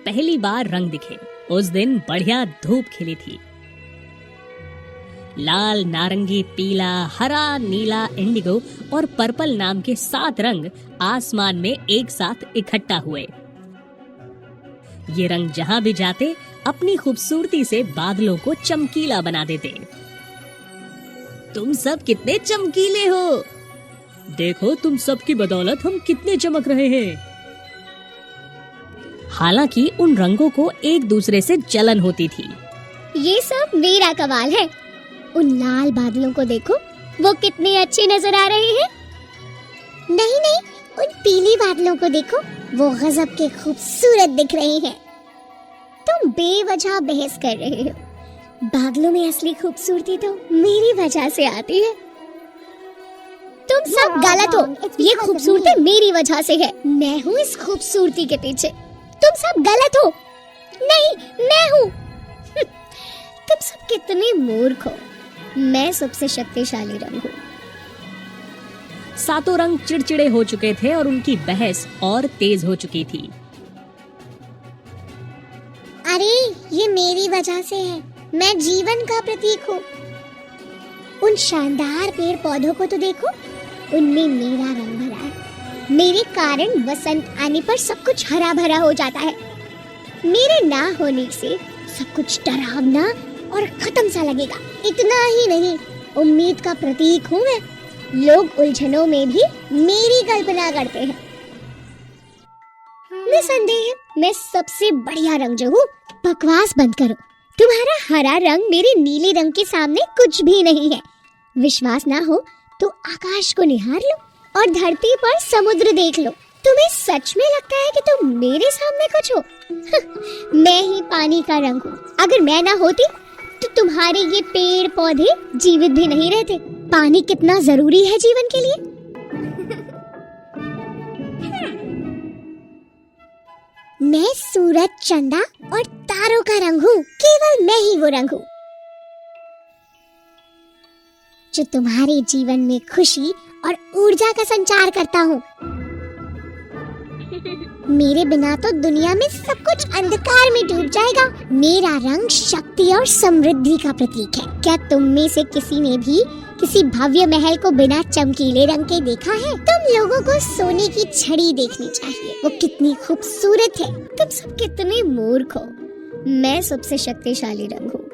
पहली बार रंग दिखे। उस दिन बढ़िया धूप खिली थी। लाल, नारंगी, पीला, हरा, नीला, इंडिगो और पर्पल नाम के 7 रंग आसमान में एक साथ इकट्ठा हुए। ये रंग जहां भी जाते अपनी खूबसूरती से बादलों को चमकीला बना देते। तुम सब कितने चमकीले हो। देखो तुम सब की बदौलत हम कितने चमक रहे हैं। हालांकि उन रंगों को एक दूसरे से जलन होती थी। ये सब मेरा कमाल है। उन लाल बादलों को देखो, वो कितने अच्छे नजर आ रहे हैं। नहीं नहीं, उन पीली बादलों को देखो, वो गजब के खूबसूरत दिख रहे हैं। तुम बेवजह बहस कर रहे हो। बादलों में असली खूबसूरती तो मेरी वजह से आती है। तुम सब गलत हो। ये खूबसूरती मेरी वजह से है। मैं हूँ इस खूबसूरती के पीछे। तुम सब गलत हो। नहीं, मैं हूँ। तुम सब कितने मूर्ख हो। मैं सबसे शक्तिशाली रंग हूँ। 7 रंग चिड़चिड़े हो चुके थे और उनकी बहस और तेज हो चुकी थी। अरे ये मेरी वजह से है। मैं जीवन का प्रतीक हूँ। उन शानदार पेड़ पौधों को तो देखो, उनमें मेरा रंग भरा है। मेरे कारण वसंत आने पर सब कुछ हरा भरा हो जाता है। मेरे ना होने से सब कुछ डरावना और खत्म सा लगेगा। इतना ही नहीं, उम्मीद का प्रतीक हूँ मैं। लोग उलझनों में भी मेरी कल्पना करते हैं। निसंदेह मैं सबसे बढ़िया रंग जो हूँ। बकवास बंद करो। तुम्हारा हरा रंग मेरे नीले रंग के सामने कुछ भी नहीं है। विश्वास ना हो तो आकाश को निहार लो और धरती पर समुद्र देख लो। तुम्हें सच में लगता है कि तुम मेरे सामने कुछ हो? मैं ही पानी का रंग हूँ। अगर मैं ना होती तो तुम्हारे ये पेड़ पौधे जीवित भी नहीं रहते। पानी कितना जरूरी है जीवन के लिए। मैं सूरज, चंदा और तारों का रंग हूँ। केवल मैं ही वो रंग हूँ जो तुम्हारे जीवन में खुशी और ऊर्जा का संचार करता हूँ। मेरे बिना तो दुनिया में सब कुछ अंधकार में डूब जाएगा। मेरा रंग शक्ति और समृद्धि का प्रतीक है। क्या तुम में से किसी ने भी किसी भव्य महल को बिना चमकीले रंग के देखा है? तुम लोगों को सोने की छड़ी देखनी चाहिए। वो कितनी खूबसूरत है। तुम सब कितने मूर्ख हो। मैं सबसे शक्तिशाली रंग हूँ,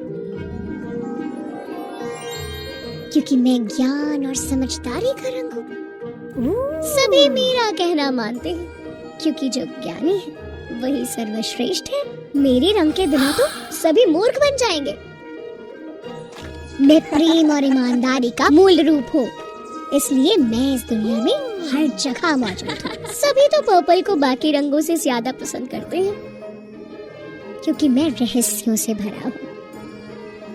क्योंकि मैं ज्ञान और समझदारी का रंग हूँ। सभी मेरा कहना मानते हैं, क्योंकि जो ज्ञानी है वही सर्वश्रेष्ठ है। मेरे रंग के बिना तो सभी मूर्ख बन जाएंगे। मैं प्रेम और ईमानदारी का मूल रूप हूँ, इसलिए मैं इस दुनिया में हर जगह मौजूद हूँ। सभी तो पर्पल को बाकी रंगों से ज्यादा पसंद करते हैं, क्योंकि मैं रहस्यों से भरा हूँ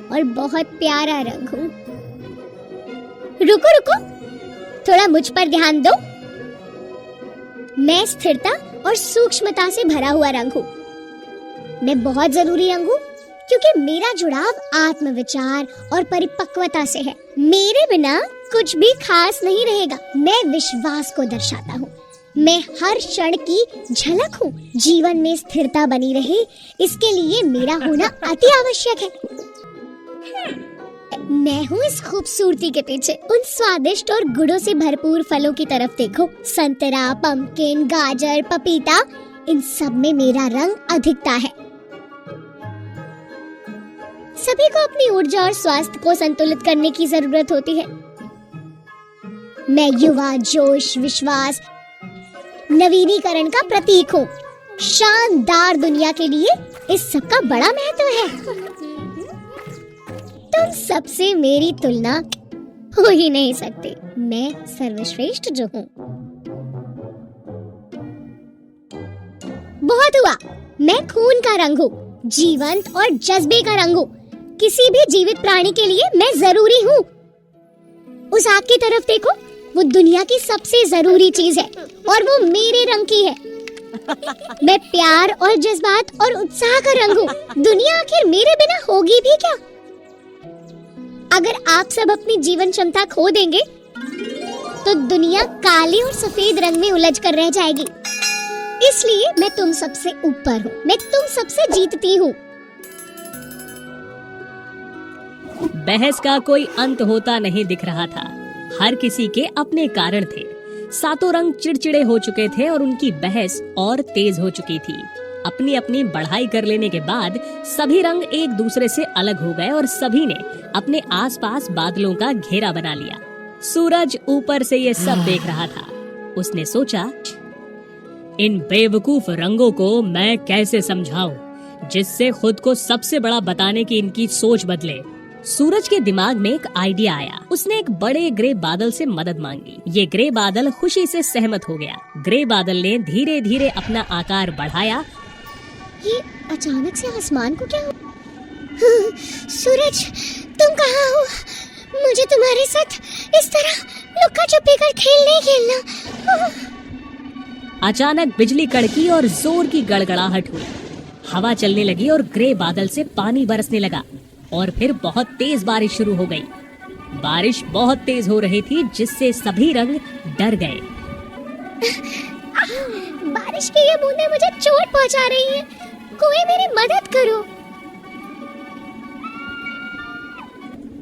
और बहुत प्यारा रंग हूँ। रुको रुको, थोड़ा मुझ पर ध्यान दो। मैं स्थिरता और सूक्ष्मता से भरा हुआ रंग हूँ। मैं बहुत जरूरी रंग हूँ, क्योंकि मेरा जुड़ाव आत्मविचार और परिपक्वता से है। मेरे बिना कुछ भी खास नहीं रहेगा। मैं विश्वास को दर्शाता हूँ। मैं हर क्षण की झलक हूँ। जीवन में स्थिरता बनी रहे, इसके लिए मेरा होना अति आवश्यक है। मैं हूँ इस खूबसूरती के पीछे। उन स्वादिष्ट और गुणों से भरपूर फलों की तरफ देखो। संतरा, पंपकिन, गाजर, पपीता, इन सब में मेरा रंग अधिकता है। सभी को अपनी ऊर्जा और स्वास्थ्य को संतुलित करने की जरूरत होती है। मैं युवा, जोश, विश्वास, नवीनीकरण का प्रतीक हूँ। शानदार दुनिया के लिए इस सब का बड़ा महत्व है। तुम सबसे मेरी तुलना हो ही नहीं सकती। मैं सर्वश्रेष्ठ जो हूँ। बहुत हुआ। मैं खून का रंग हूँ, जीवंत और जज्बे का रंग हूँ। किसी भी जीवित प्राणी के लिए मैं जरूरी हूँ। उस आग की तरफ देखो, वो दुनिया की सबसे जरूरी चीज है और वो मेरे रंग की है। मैं प्यार और जज्बात और उत्साह का रंग हूँ। दुनिया आखिर मेरे बिना होगी भी क्या? अगर आप सब अपनी जीवन क्षमता खो देंगे तो दुनिया काले और सफेद रंग में उलझ कर रह जाएगी। इसलिए मैं तुम सबसे ऊपर हूँ, मैं तुम सबसे जीतती हूँ। बहस का कोई अंत होता नहीं दिख रहा था। हर किसी के अपने कारण थे। सातों रंग चिड़चिड़े हो चुके थे और उनकी बहस और तेज हो चुकी थी। अपनी अपनी बढ़ाई कर लेने के बाद सभी रंग एक दूसरे से अलग हो गए और सभी ने अपने आसपास बादलों का घेरा बना लिया। सूरज ऊपर से ये सब देख रहा था। उसने सोचा, इन बेवकूफ रंगों को मैं कैसे समझाऊं जिससे खुद को सबसे बड़ा बताने की इनकी सोच बदले। सूरज के दिमाग में एक आइडिया आया। उसने एक बड़े ग्रे बादल से मदद मांगी। ये ग्रे बादल खुशी से सहमत हो गया। ग्रे बादल ने धीरे धीरे अपना आकार बढ़ाया। ये अचानक से आसमान को क्या हुआ? सूरज, तुम कहाँ हो? मुझे तुम्हारे साथ इस तरह लुक्का छुपी कर खेल नहीं खेलना। अचानक बिजली कड़की और जोर की गड़गड़ाहट हुई। हवा चलने लगी और ग्रे बादल से पानी बरसने लगा और फिर बहुत तेज बारिश शुरू हो गई। बारिश बहुत तेज हो रही थी जिससे सभी रंग डर गए। बारिश की ये बूंदें मुझे चोट पहुंचा रही हैं। कोई मेरी मदद करो।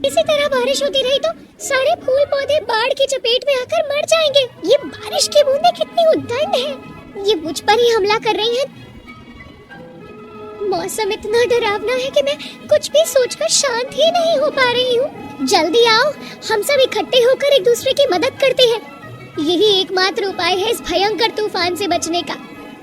इसी तरह बारिश होती रही तो सारे फूल पौधे बाढ़ की चपेट में आकर मर जाएंगे। ये बारिश की बूंदें कितनी उद्दंड हैं। ये मुझ पर ही हमला कर रही हैं। मौसम इतना डरावना है कि मैं कुछ भी सोचकर शांत ही नहीं हो पा रही हूँ। जल्दी आओ, हम सब इकट्ठे होकर एक दूसरे की मदद करते हैं। यही एकमात्र उपाय है इस भयंकर तूफान से बचने का।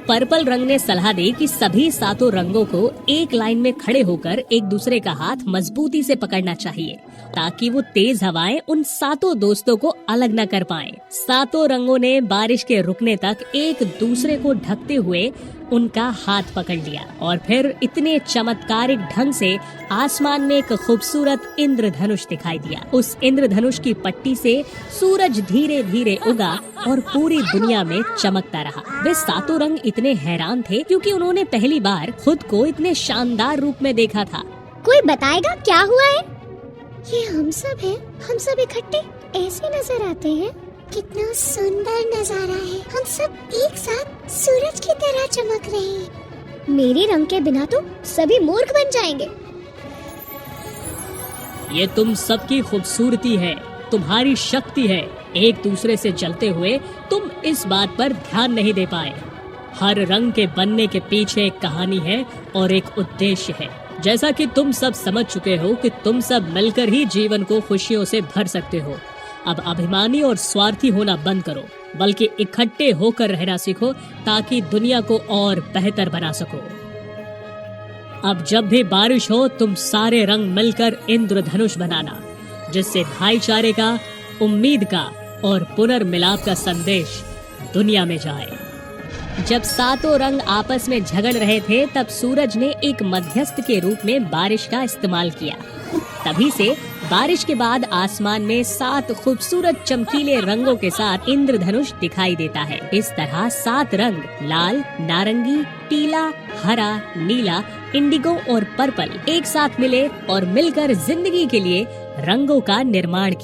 पर्पल रंग ने सलाह दी कि सभी सातों रंगों को एक लाइन में खड़े होकर एक दूसरे का हाथ मजबूती से पकड़ना चाहिए ताकि वो तेज हवाएं उन सातों दोस्तों को अलग न कर पाएं। सातों रंगों ने बारिश के रुकने तक एक दूसरे को ढकते हुए उनका हाथ पकड़ लिया और फिर इतने चमत्कारिक ढंग से आसमान में एक खूबसूरत इंद्रधनुष दिखाई दिया। उस इंद्रधनुष की पट्टी से सूरज धीरे धीरे उगा और पूरी दुनिया में चमकता रहा। वे सातों रंग इतने हैरान थे क्योंकि उन्होंने पहली बार खुद को इतने शानदार रूप में देखा था। कोई बताएगा क्या हुआ है? ये हम सब हैं। हम सब इकट्ठे ऐसे नजर आते हैं। कितना सुंदर नजारा है। हम सब एक साथ सूरज की तरह चमक रहे हैं। मेरे रंग के बिना तो सभी मूर्ख बन जाएंगे। ये तुम सबकी खूबसूरती है, तुम्हारी शक्ति है। एक दूसरे से जलते हुए तुम इस बात पर ध्यान नहीं दे पाए। हर रंग के बनने के पीछे एक कहानी है और एक उद्देश्य है। जैसा कि तुम सब समझ चुके हो कि तुम सब मिलकर ही जीवन को खुशियों से भर सकते हो। अब अभिमानी और स्वार्थी होना बंद करो, बल्कि इकट्ठे होकर रहना सीखो ताकि दुनिया को और बेहतर बना सको। अब जब भी बारिश हो तुम सारे रंग मिलकर इंद्रधनुष बनाना, जिससे भाईचारे का, उम्मीद का और पुनर्मिलाप का संदेश दुनिया में जाए। जब सातों रंग आपस में झगड़ रहे थे तब सूरज ने एक मध्यस्थ के रूप में बारिश का इस्तेमाल किया। तभी से बारिश के बाद आसमान में 7 खूबसूरत चमकीले रंगों के साथ इंद्रधनुष दिखाई देता है। इस तरह 7 रंग लाल, नारंगी, पीला, हरा, नीला, इंडिगो और पर्पल एक साथ मिले और मिलकर जिंदगी के लिए रंगों का निर्माण किया।